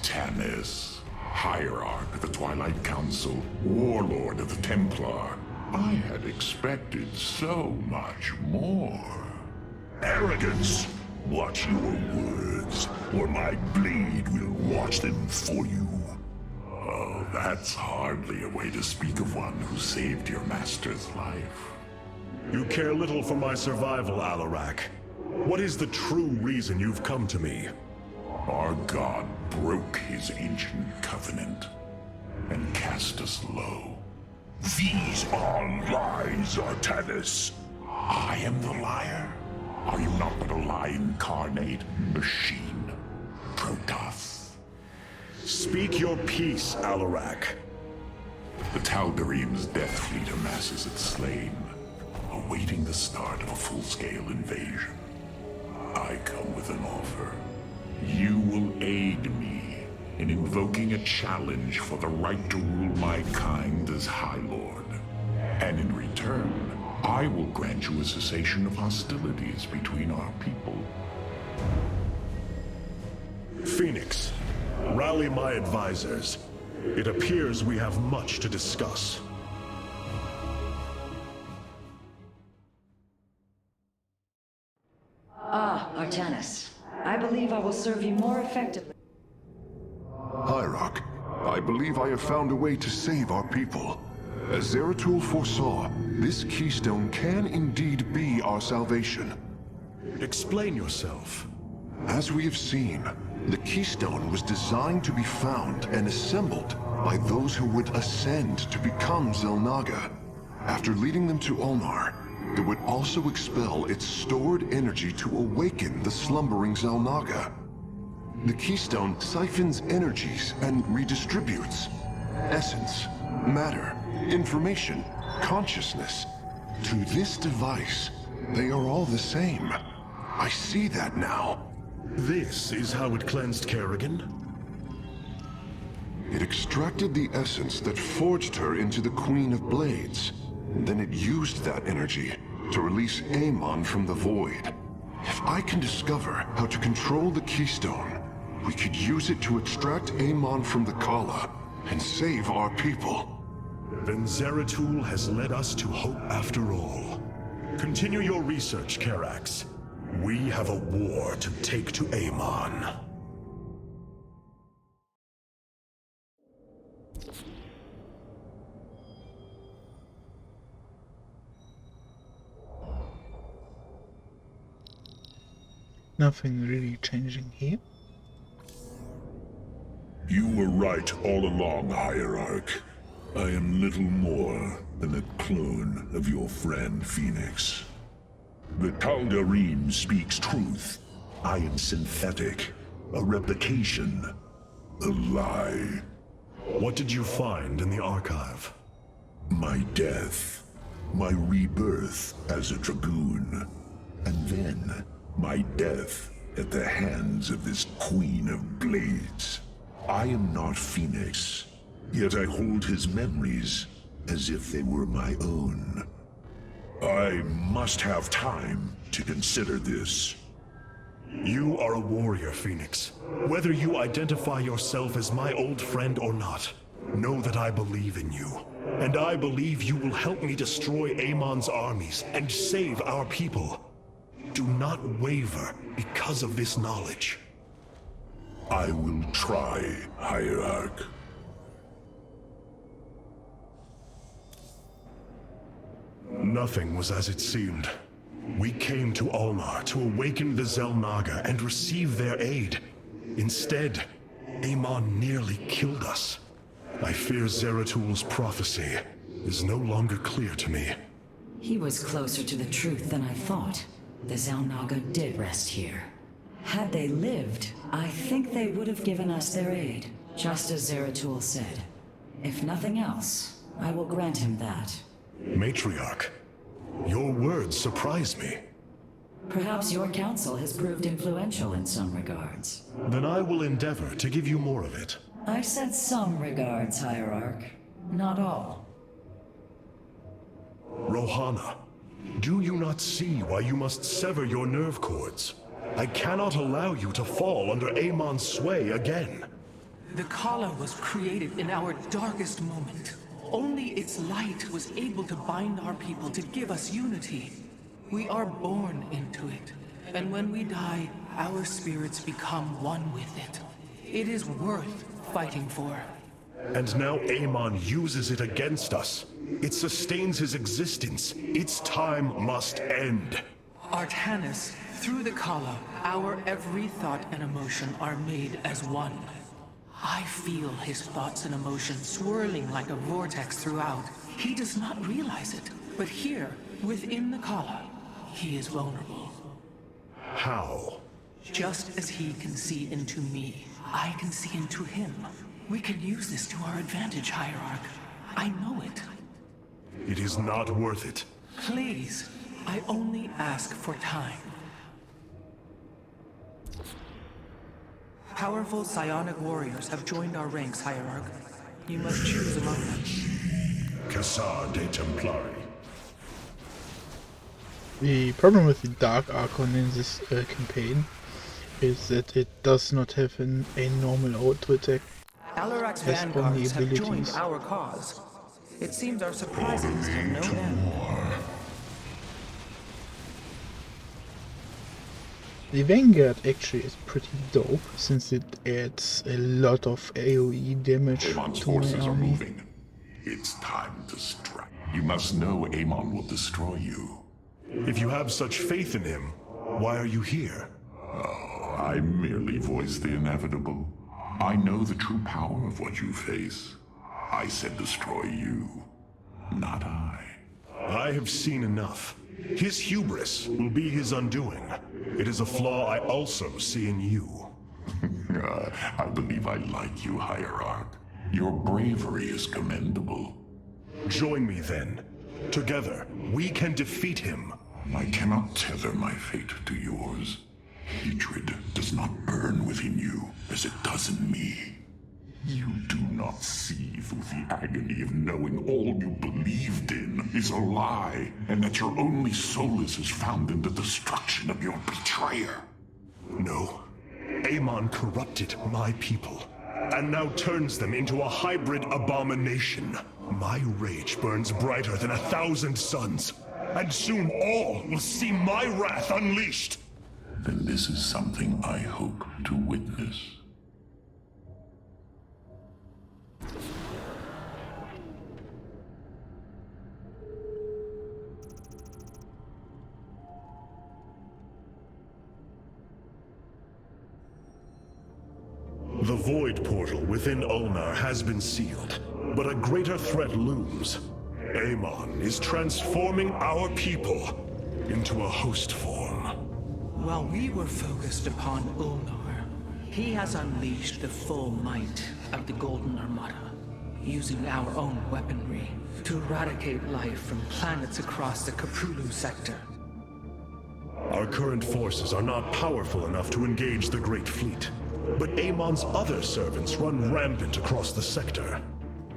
Artanis, Hierarch of the Twilight Council, Warlord of the Templar. I had expected so much more. Arrogance! Watch your words, or my blade will watch them for you. Oh, that's hardly a way to speak of one who saved your master's life. You care little for my survival, Alarak. What is the true reason you've come to me? Our god broke his ancient covenant and cast us low. These are lies, Artanis. I am the liar? Are you not but a lie incarnate, machine, Protoss? Speak your peace, Alarak. The Tal'Darim's death fleet amasses its slain, awaiting the start of a full-scale invasion. I come with an offer. You will aid me in invoking a challenge for the right to rule my kind as High Lord. And in return, I will grant you a cessation of hostilities between our people. Phoenix, rally my advisors. It appears we have much to discuss. Ah, Artanis. I believe I will serve you more effectively. Hierarch, I believe I have found a way to save our people. As Zeratul foresaw, this keystone can indeed be our salvation. Explain yourself. As we have seen, the keystone was designed to be found and assembled by those who would ascend to become Xel'Naga. After leading them to Ulnar, it would also expel its stored energy to awaken the slumbering Xel'Naga. The keystone siphons energies and redistributes essence, matter, information, consciousness. To this device, they are all the same. I see that now. This is how it cleansed Kerrigan? It extracted the essence that forged her into the Queen of Blades. Then it used that energy to release Amon from the void. If I can discover how to control the keystone, we could use it to extract Amon from the Kala and save our people. Then Zeratul has led us to hope after all. Continue your research, Karax. We have a war to take to Amon. Nothing really changing here. You were right all along, Hierarch. I am little more than a clone of your friend Phoenix. The Tal'Darim speaks truth. I am synthetic, a replication, a lie. What did you find in the archive? My death, my rebirth as a Dragoon, and then my death at the hands of this Queen of Blades. I am not Phoenix, yet I hold his memories as if they were my own. I must have time to consider this. You are a warrior, Phoenix. Whether you identify yourself as my old friend or not, know that I believe in you. And I believe you will help me destroy Amon's armies and save our people. Do not waver because of this knowledge. I will try, Hierarch. Nothing was as it seemed. We came to Ulnar to awaken the Xel'Naga and receive their aid. Instead, Amon nearly killed us. I fear Zeratul's prophecy is no longer clear to me. He was closer to the truth than I thought. The Xel'Naga did rest here. Had they lived, I think they would have given us their aid, just as Zeratul said. If nothing else, I will grant him that. Matriarch, your words surprise me. Perhaps your counsel has proved influential in some regards. Then I will endeavor to give you more of it. I said some regards, Hierarch. Not all. Rohana, do you not see why you must sever your nerve cords? I cannot allow you to fall under Amon's sway again. The Kala was created in our darkest moment. Only its light was able to bind our people to give us unity. We are born into it, and when we die, our spirits become one with it. It is worth fighting for. And now Amon uses it against us. It sustains his existence. Its time must end. Artanis, through the Kala, our every thought and emotion are made as one. I feel his thoughts and emotions swirling like a vortex throughout. He does not realize it, but here, within the Kala, he is vulnerable. How? Just as he can see into me, I can see into him. We can use this to our advantage, Hierarch. I know it. It is not worth it. Please, I only ask for time. Powerful psionic warriors have joined our ranks, Hierarch. You must choose among them. Cassar de Templari. The problem with the Dark Archon in this campaign is that it does not have a normal auto attack. Alarak's Has only vanguards have joined abilities. our cause. It seems our surprises have no end. The Vanguard actually is pretty dope, since it adds a lot of AoE damage Amon's to my forces are army. moving. It's time to strike. You must know Amon will destroy you. If you have such faith in him, why are you here? Oh, I merely voice the inevitable. I know the true power of what you face. I said destroy you, not I. I have seen enough. His hubris will be his undoing. It is a flaw I also see in you. I believe I like you, Hierarch. Your bravery is commendable. Join me then. Together, we can defeat him. I cannot tether my fate to yours. Hatred does not burn within you as it does in me. You do not see through the agony of knowing all you believed in is a lie, and that your only solace is found in the destruction of your betrayer. No. Amon corrupted my people, and now turns them into a hybrid abomination. My rage burns brighter than 1,000 suns, and soon all will see my wrath unleashed. Then this is something I hope to witness. The Void Portal within Ulnar has been sealed, but a greater threat looms. Amon is transforming our people into a host form. While we were focused upon Ulnar, he has unleashed the full might of the Golden Armada, using our own weaponry to eradicate life from planets across the Caprulu sector. Our current forces are not powerful enough to engage the Great Fleet, but Amon's other servants run rampant across the sector.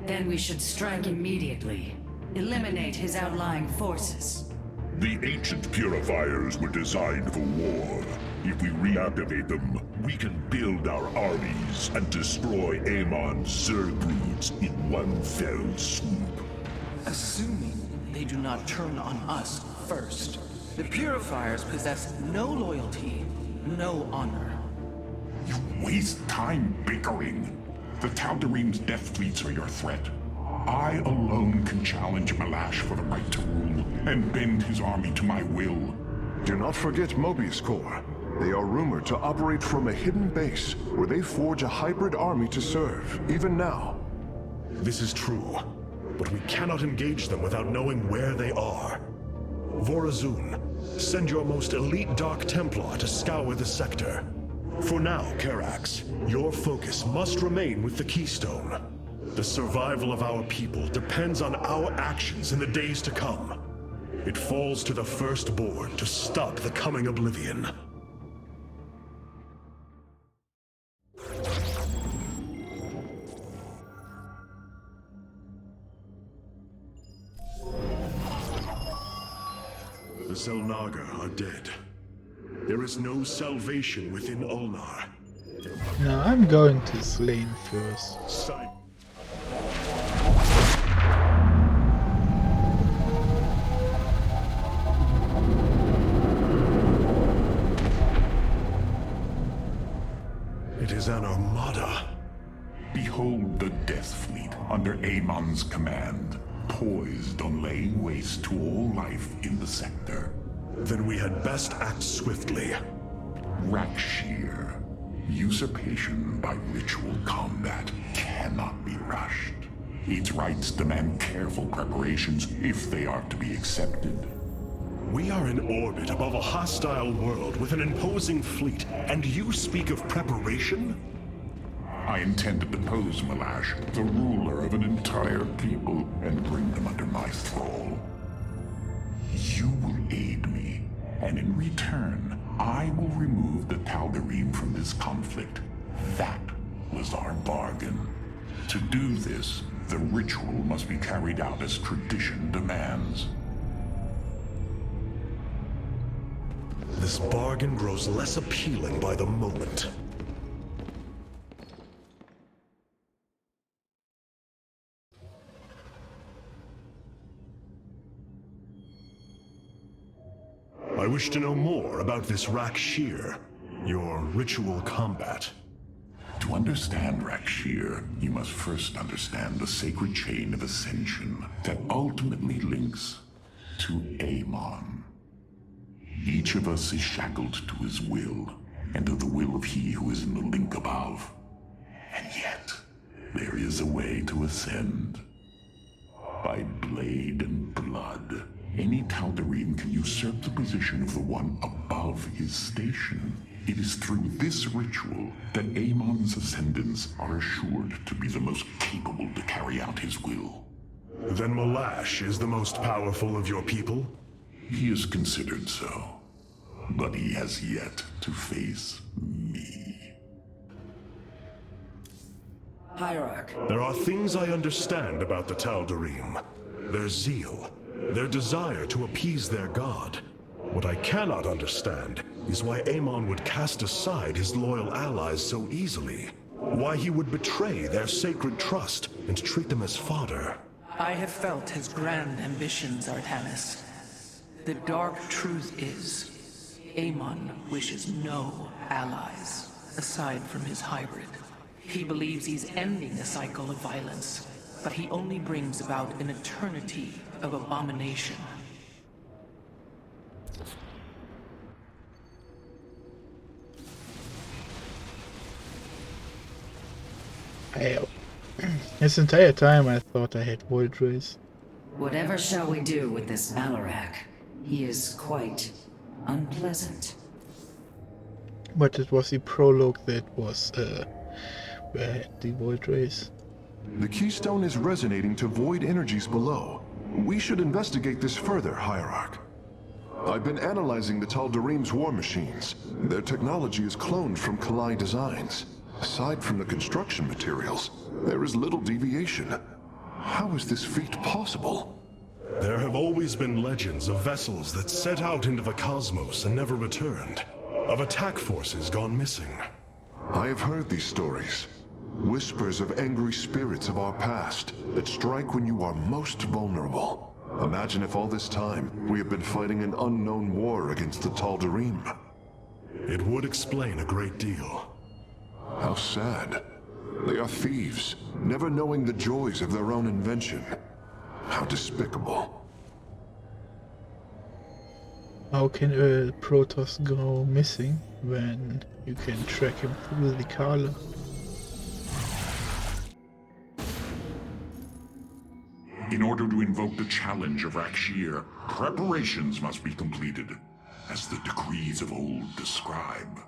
Then we should strike immediately. Eliminate his outlying forces. The ancient purifiers were designed for war. If we reactivate them, we can build our armies and destroy Amon's Zergloods in one fell swoop. Assuming they do not turn on us first. The Purifiers possess no loyalty, no honor. You waste time bickering. The Tal'Darim's death fleets are your threat. I alone can challenge Malash for the right to rule and bend his army to my will. Do not forget Mobius Corps. They are rumored to operate from a hidden base where they forge a hybrid army to serve, even now. This is true, but we cannot engage them without knowing where they are. Vorazun, send your most elite Dark Templar to scour the sector. For now, Karax, your focus must remain with the Keystone. The survival of our people depends on our actions in the days to come. It falls to the Firstborn to stop the coming oblivion. The Zelnaga are dead. There is no salvation within Ulnar. No, I'm going to Slane first. Sign. It is an armada. Behold the Death Fleet under Amon's command, poised on laying waste to all life in the sector. Then we had best act swiftly. Rakshir. Usurpation by ritual combat cannot be rushed. Its rites demand careful preparations if they are to be accepted. We are in orbit above a hostile world with an imposing fleet, and you speak of preparation? I intend to depose Malash, the ruler of an entire people, and bring them under my thrall. You will aid me, and in return, I will remove the Tal'Darim from this conflict. That was our bargain. To do this, the ritual must be carried out as tradition demands. This bargain grows less appealing by the moment. I wish to know more about this Rakshir, your ritual combat. To understand Rakshir, you must first understand the sacred chain of ascension that ultimately links to Amon. Each of us is shackled to his will, and to the will of he who is in the link above. And yet, there is a way to ascend. By blade and blood, any Tal'Darim can usurp the position of the one above his station. It is through this ritual that Amon's ascendants are assured to be the most capable to carry out his will. Then Malash is the most powerful of your people? He is considered so, but he has yet to face me. Hierarch. There are things I understand about the Tal'Darim. Their zeal, their desire to appease their god. What I cannot understand is why Amon would cast aside his loyal allies so easily. Why he would betray their sacred trust and treat them as fodder. I have felt his grand ambitions, Artanis. The dark truth is, Amon wishes no allies, aside from his hybrid. He believes he's ending a cycle of violence, but he only brings about an eternity of abomination. This entire time I thought I had Void Rays. Whatever shall we do with this Malarak? He is quite unpleasant. But it was the prologue that was where I had the Void Rays. The keystone is resonating to void energies below. We should investigate this further, Hierarch. I've been analyzing the Tal'Darim's war machines. Their technology is cloned from Kalai designs. Aside from the construction materials, there is little deviation. How is this feat possible? There have always been legends of vessels that set out into the cosmos and never returned. Of attack forces gone missing. I have heard these stories. Whispers of angry spirits of our past that strike when you are most vulnerable. Imagine if all this time we have been fighting an unknown war against the Tal'Darim. It would explain a great deal. How sad. They are thieves, never knowing the joys of their own invention. How despicable. How can a Protoss go missing when you can track him through the Kala? In order to invoke the challenge of Rakshir, preparations must be completed, as the decrees of old describe.